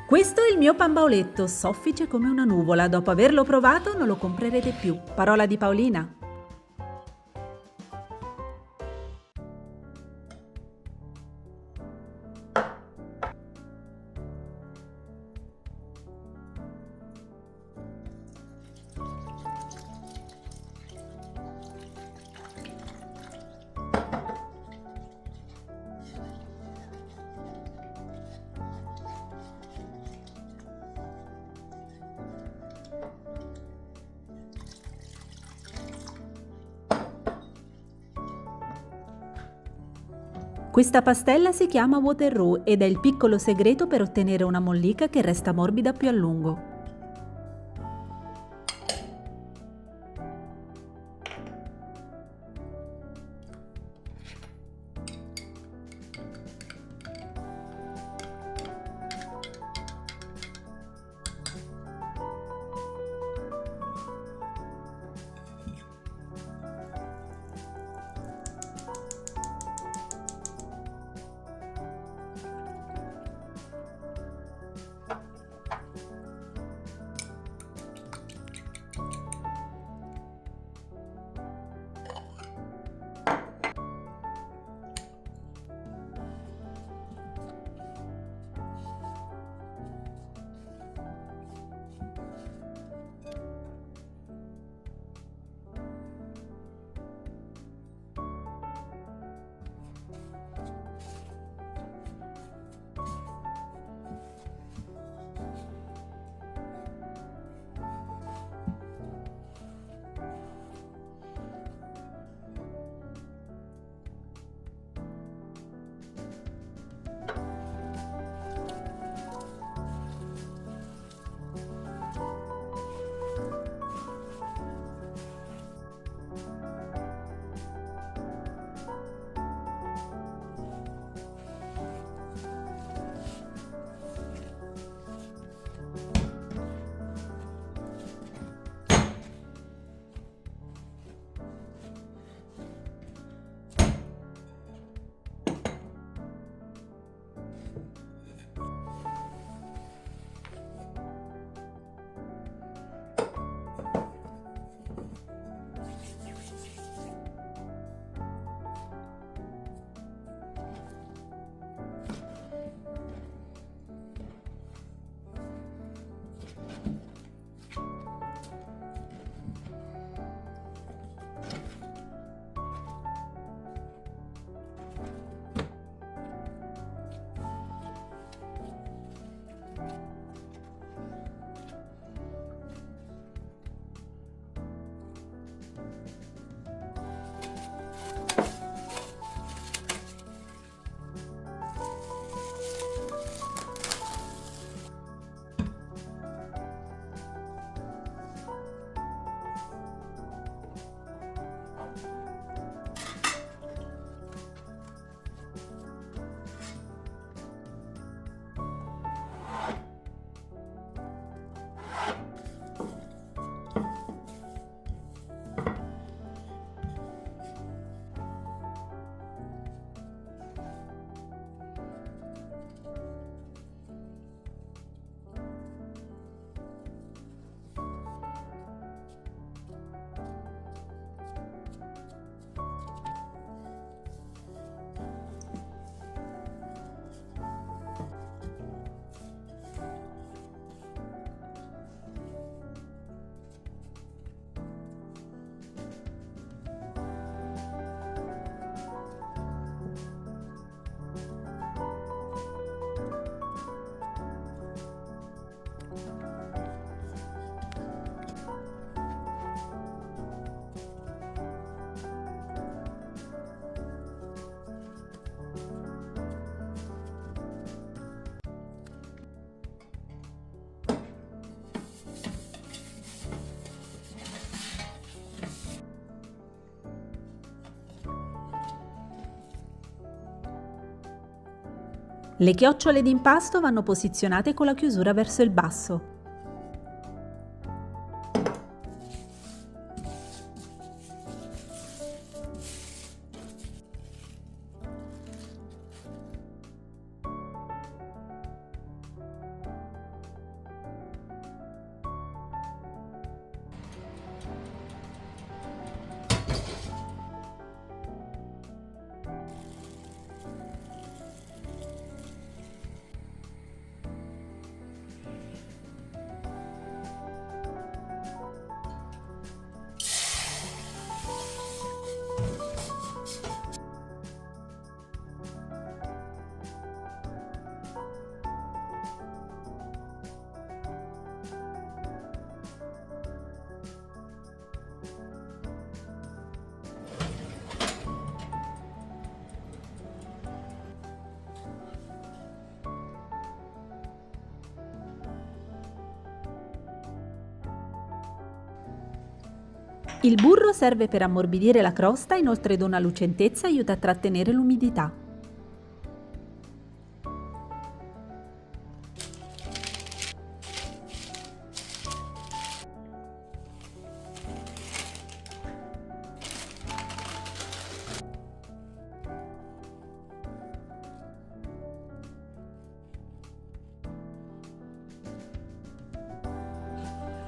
Questo è il mio pan bauletto, soffice come una nuvola. Dopo averlo provato non lo comprerete più. Parola di Paolina. Questa pastella si chiama Waterloo ed è il piccolo segreto per ottenere una mollica che resta morbida più a lungo. Le chiocciole d'impasto vanno posizionate con la chiusura verso il basso. Il burro serve per ammorbidire la crosta, inoltre dona lucentezza e aiuta a trattenere l'umidità.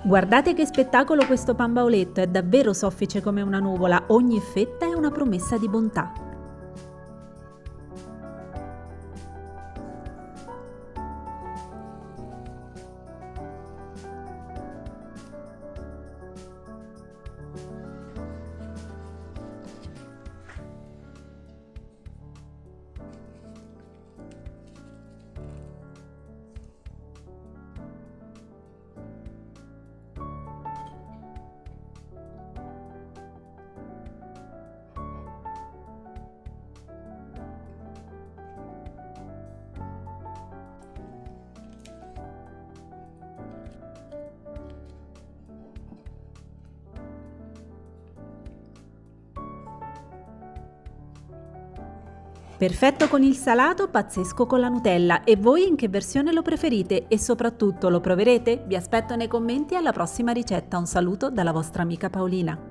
Guardate che spettacolo questo pan bauletto, è davvero soffice come una nuvola, ogni fetta è una promessa di bontà. Perfetto con il salato, pazzesco con la Nutella. E voi in che versione lo preferite? E soprattutto lo proverete? Vi aspetto nei commenti alla prossima ricetta. Un saluto dalla vostra amica Paolina.